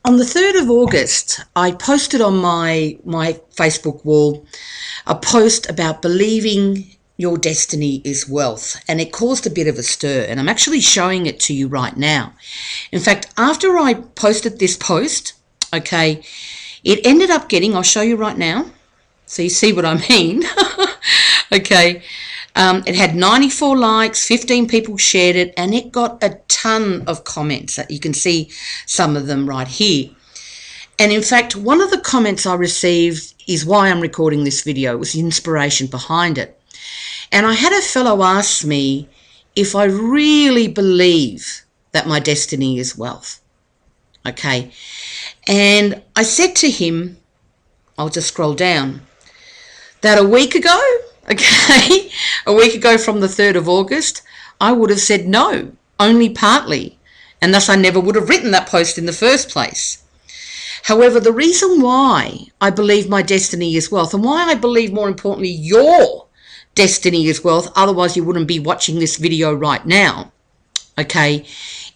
On the 3rd of August, I posted on my Facebook wall a post about believing your destiny is wealth, and it caused a bit of a stir, and I'm actually showing it to you right now. In fact, after I posted this post, okay, it ended up getting, I'll show you right now, so you see what I mean. Okay, it had 94 likes, 15 people shared it, and it got a ton of comments. You can see some of them right here. And in fact, one of the comments I received is why I'm recording this video. It was the inspiration behind it. And I had a fellow ask me if I really believe that my destiny is wealth. Okay. And I said to him, I'll just scroll down, that a week ago, okay, a week ago from the 3rd of August, I would have said no, only partly, and thus I never would have written that post in the first place. However, the reason why I believe my destiny is wealth, and why I believe, more importantly, your destiny is wealth, otherwise you wouldn't be watching this video right now, okay,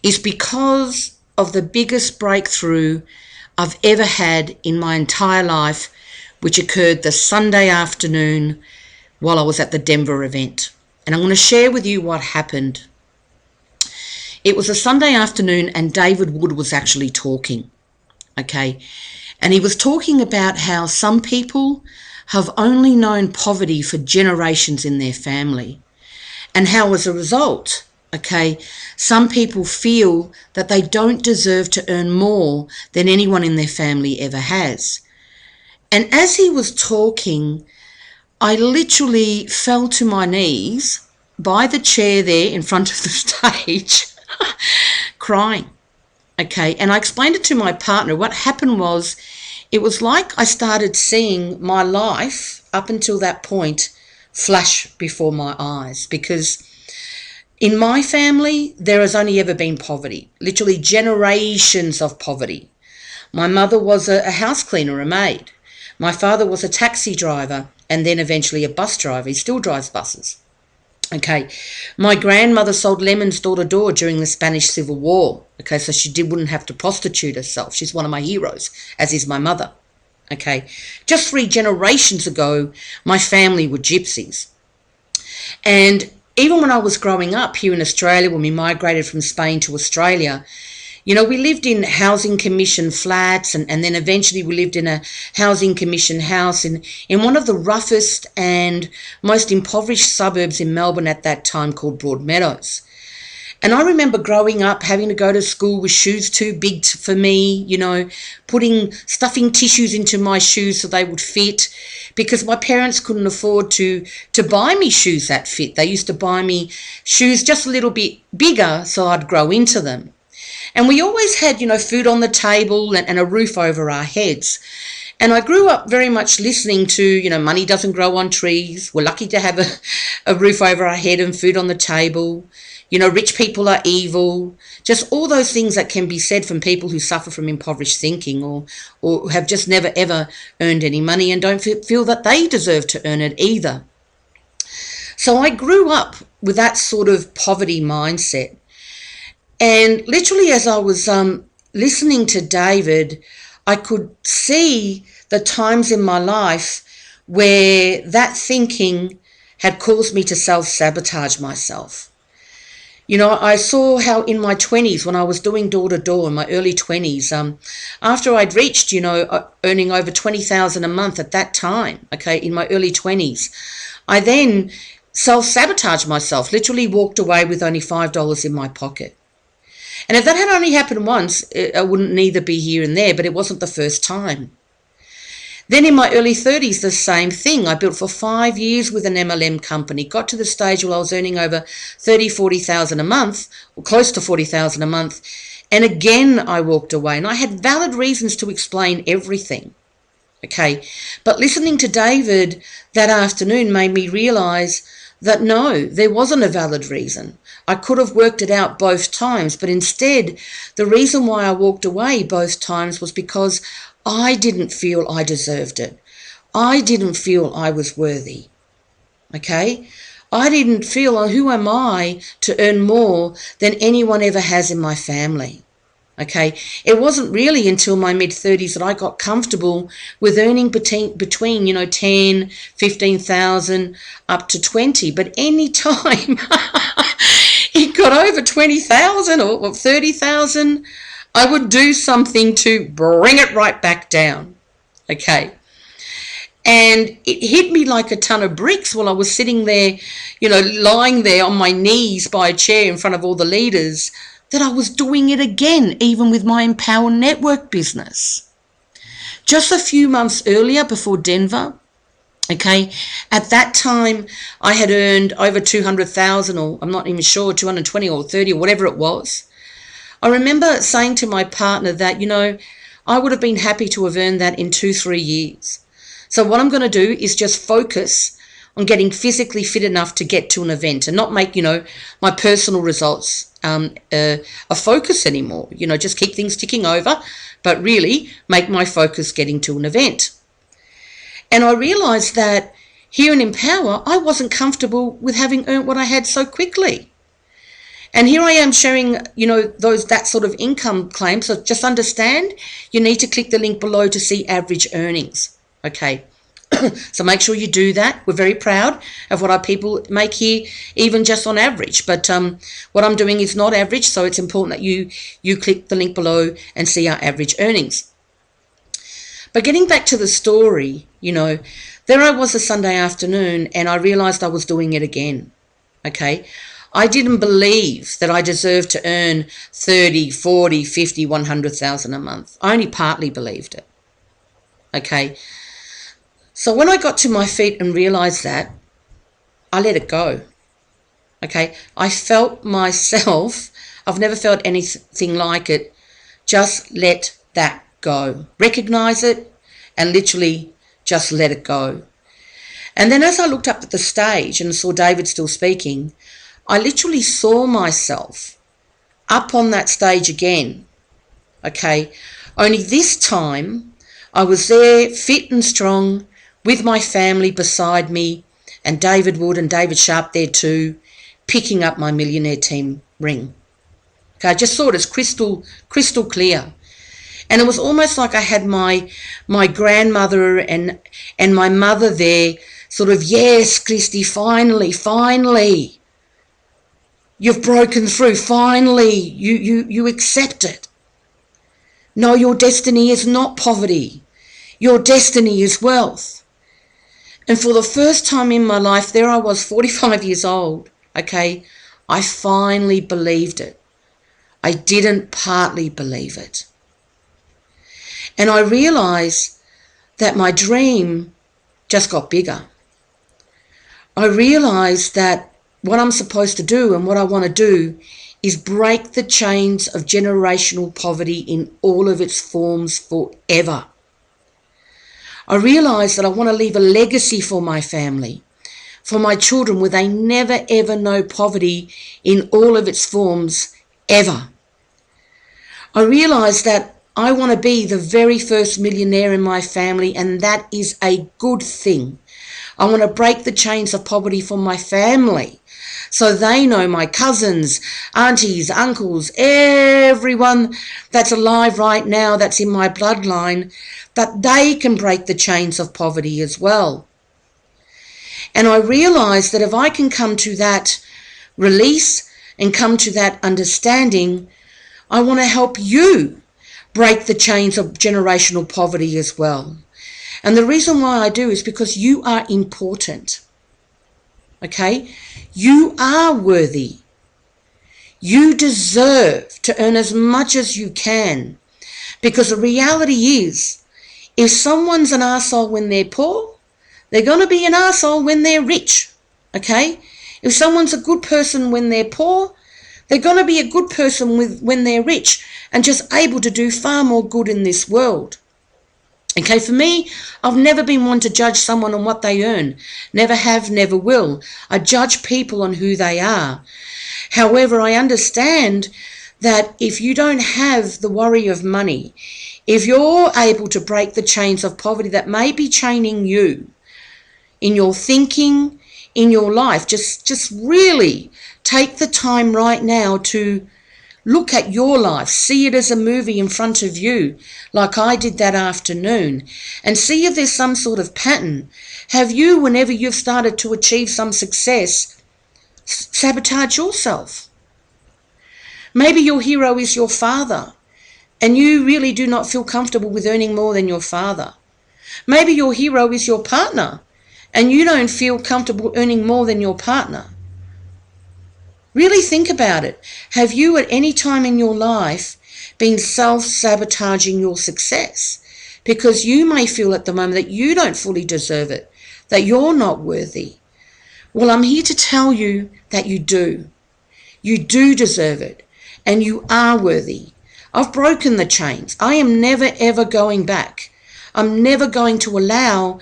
is because of the biggest breakthrough I've ever had in my entire life, which occurred the Sunday afternoon while I was at the Denver event. And I'm going to share with you what happened. It was a Sunday afternoon and David Wood was actually talking, okay? And he was talking about how some people have only known poverty for generations in their family, and how as a result, okay, some people feel that they don't deserve to earn more than anyone in their family ever has. And as he was talking, I literally fell to my knees by the chair there in front of the stage, crying. Okay, and I explained it to my partner. What happened was, it was like I started seeing my life up until that point flash before my eyes, because in my family, there has only ever been poverty, literally generations of poverty. My mother was a house cleaner, a maid. My father was a taxi driver and then eventually a bus driver. He still drives buses. Okay, my grandmother sold lemons door to door during the Spanish Civil War. Okay, so wouldn't have to prostitute herself. She's one of my heroes, as is my mother. Okay, just 3 generations ago, my family were gypsies. And even when I was growing up here in Australia, when we migrated from Spain to Australia, you know, we lived in housing commission flats, and then eventually we lived in a housing commission house in one of the roughest and most impoverished suburbs in Melbourne at that time, called Broadmeadows. And I remember growing up having to go to school with shoes too big for me, you know, stuffing tissues into my shoes so they would fit, because my parents couldn't afford to buy me shoes that fit. They used to buy me shoes just a little bit bigger so I'd grow into them. And we always had, you know, food on the table and a roof over our heads. And I grew up very much listening to, you know, money doesn't grow on trees. We're lucky to have a roof over our head and food on the table. You know, rich people are evil. Just all those things that can be said from people who suffer from impoverished thinking, or have just never, ever earned any money and don't feel that they deserve to earn it either. So I grew up with that sort of poverty mindset. And literally as I was listening to David, I could see the times in my life where that thinking had caused me to self-sabotage myself. You know, I saw how in my 20s, when I was doing door-to-door in my early 20s, after I'd reached, you know, earning over $20,000 a month at that time, okay, in my early 20s, I then self-sabotaged myself, literally walked away with only $5 in my pocket. And if that had only happened once, I wouldn't neither be here and there, but it wasn't the first time. Then in my early 30s, the same thing. I built for 5 years with an MLM company, got to the stage where I was earning over $30,000-$40,000 a month, or close to $40,000 a month, and again I walked away. And I had valid reasons to explain everything, okay? But listening to David that afternoon made me realise that no, there wasn't a valid reason. I could have worked it out both times, but instead the reason why I walked away both times was because I didn't feel I deserved it. I didn't feel I was worthy, okay? I didn't feel, who am I to earn more than anyone ever has in my family, Okay, it wasn't really until my mid-30s that I got comfortable with earning between 10, 15,000 up to 20. But any time it got over 20,000 or 30,000, I would do something to bring it right back down. Okay. And it hit me like a ton of bricks while I was sitting there, lying there on my knees by a chair in front of all the leaders, that I was doing it again, even with my Empower Network business. Just a few months earlier, before Denver, okay, at that time I had earned over 200,000, or I'm not even sure, 220 or 30 or whatever it was. I remember saying to my partner that, I would have been happy to have earned that in 2-3 years. So what I'm going to do is just focus on getting physically fit enough to get to an event and not make, my personal results a focus anymore. Just keep things ticking over, but really make my focus getting to an event. And I realised that here in Empower, I wasn't comfortable with having earned what I had so quickly. And here I am sharing, that sort of income claim. So just understand, you need to click the link below to see average earnings. Okay. So make sure you do that. We're very proud of what our people make here, even just on average. But what I'm doing is not average, so it's important that you click the link below and see our average earnings. But getting back to the story, there I was a Sunday afternoon and I realised I was doing it again. Okay. I didn't believe that I deserved to earn 30, 40, 50, 100,000 a month. I only partly believed it. Okay. So when I got to my feet and realised that, I let it go. Okay. I felt myself, I've never felt anything like it, just let that go. Recognise it and literally just let it go. And then as I looked up at the stage and saw David still speaking, I literally saw myself up on that stage again. Okay. Only this time I was there fit and strong, with my family beside me, and David Wood and David Sharp there too, picking up my Millionaire Team ring. Okay, I just saw it as crystal clear. And it was almost like I had my grandmother and my mother there, sort of, yes, Christy, finally. You've broken through, finally. You accept it. No, your destiny is not poverty. Your destiny is wealth. And for the first time in my life, there I was, 45 years old, okay, I finally believed it. I didn't partly believe it. And I realised that my dream just got bigger. I realised that what I'm supposed to do and what I want to do is break the chains of generational poverty in all of its forms forever. I realised that I want to leave a legacy for my family, for my children, where they never ever know poverty in all of its forms ever. I realised that I want to be the very first millionaire in my family, and that is a good thing. I want to break the chains of poverty for my family, so they know, my cousins, aunties, uncles, everyone that's alive right now that's in my bloodline, that they can break the chains of poverty as well. And I realised that if I can come to that release and come to that understanding, I want to help you break the chains of generational poverty as well. And the reason why I do is because you are important. Okay? You are worthy. You deserve to earn as much as you can. Because the reality is, if someone's an arsehole when they're poor, they're going to be an arsehole when they're rich. Okay? If someone's a good person when they're poor, they're going to be a good person when they're rich and just able to do far more good in this world. Okay, for me, I've never been one to judge someone on what they earn. Never have, never will. I judge people on who they are. However, I understand that if you don't have the worry of money, if you're able to break the chains of poverty that may be chaining you in your thinking, in your life, just really take the time right now to Look at your life, see it as a movie in front of you, like I did that afternoon, and see if there's some sort of pattern. Have you, whenever you've started to achieve some success, sabotage yourself? Maybe your hero is your father, and you really do not feel comfortable with earning more than your father. Maybe your hero is your partner, and you don't feel comfortable earning more than your partner. Really think about it. Have you at any time in your life been self-sabotaging your success? Because you may feel at the moment that you don't fully deserve it, that you're not worthy. Well, I'm here to tell you that you do. You do deserve it, and you are worthy. I've broken the chains. I am never ever going back. I'm never going to allow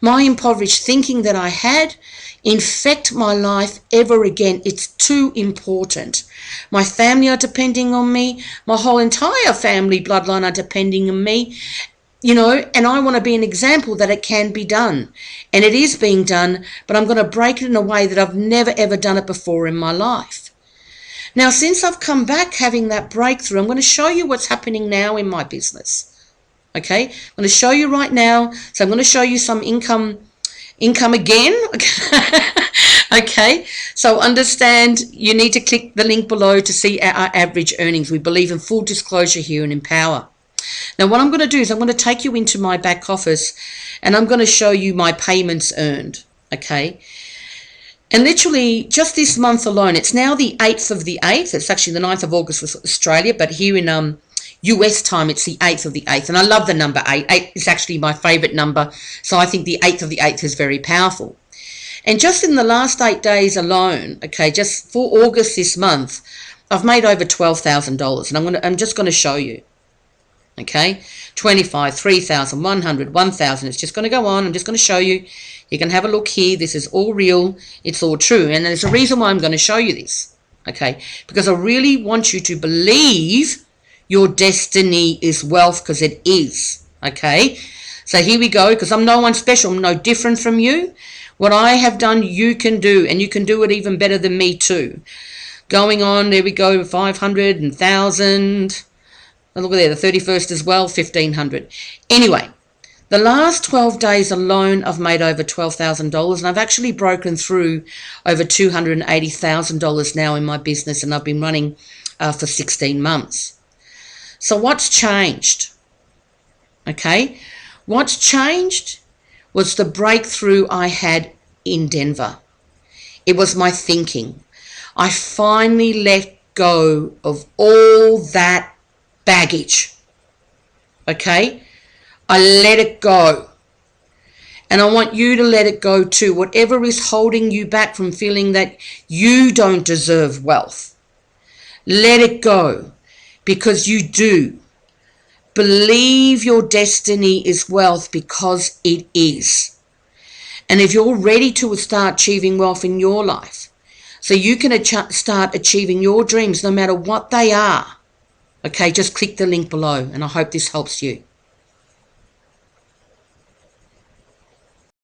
my impoverished thinking that I had infect my life ever again. It's too important. My family are depending on me. My whole entire family bloodline are depending on me. And I want to be an example that it can be done. And it is being done, but I'm going to break it in a way that I've never ever done it before in my life. Now, since I've come back having that breakthrough, I'm going to show you what's happening now in my business. Okay, I'm going to show you right now. So I'm going to show you some income again. Okay, so understand you need to click the link below to see our average earnings. We believe in full disclosure here and empower. Now, what I'm going to do is I'm going to take you into my back office and I'm going to show you my payments earned. Okay. And literally just this month alone, it's now the 8th of the 8th. It's actually the 9th of August for Australia, but here in US time, it's the 8th of the 8th. And I love the number 8. 8 is actually my favorite number. So I think the 8th of the 8th is very powerful. And just in the last 8 days alone, okay, just for August this month, I've made over $12,000. And I'm just going to show you. Okay, 25, 3,000, 100, 1,000. It's just going to go on. I'm just going to show you. You can have a look here. This is all real. It's all true. And there's a reason why I'm going to show you this. Okay, because I really want you to believe your destiny is wealth, because it is. Okay, so here we go, because I'm no one special. I'm no different from you. What I have done, you can do, and you can do it even better than me too. Going on, there we go, 500 and 1,000. And look at there, the 31st as well, 1,500. Anyway, the last 12 days alone, I've made over $12,000, and I've actually broken through over $280,000 now in my business, and I've been running for 16 months. So what's changed? Okay, what's changed was the breakthrough I had in Denver. It was my thinking. I finally let go of all that baggage. Okay, I let it go, and I want you to let it go too. Whatever is holding you back from feeling that you don't deserve wealth, let it go, because you do. Believe your destiny is wealth, because it is. And if you're ready to start achieving wealth in your life, so you can start achieving your dreams no matter what they are, okay, just click the link below, and I hope this helps you.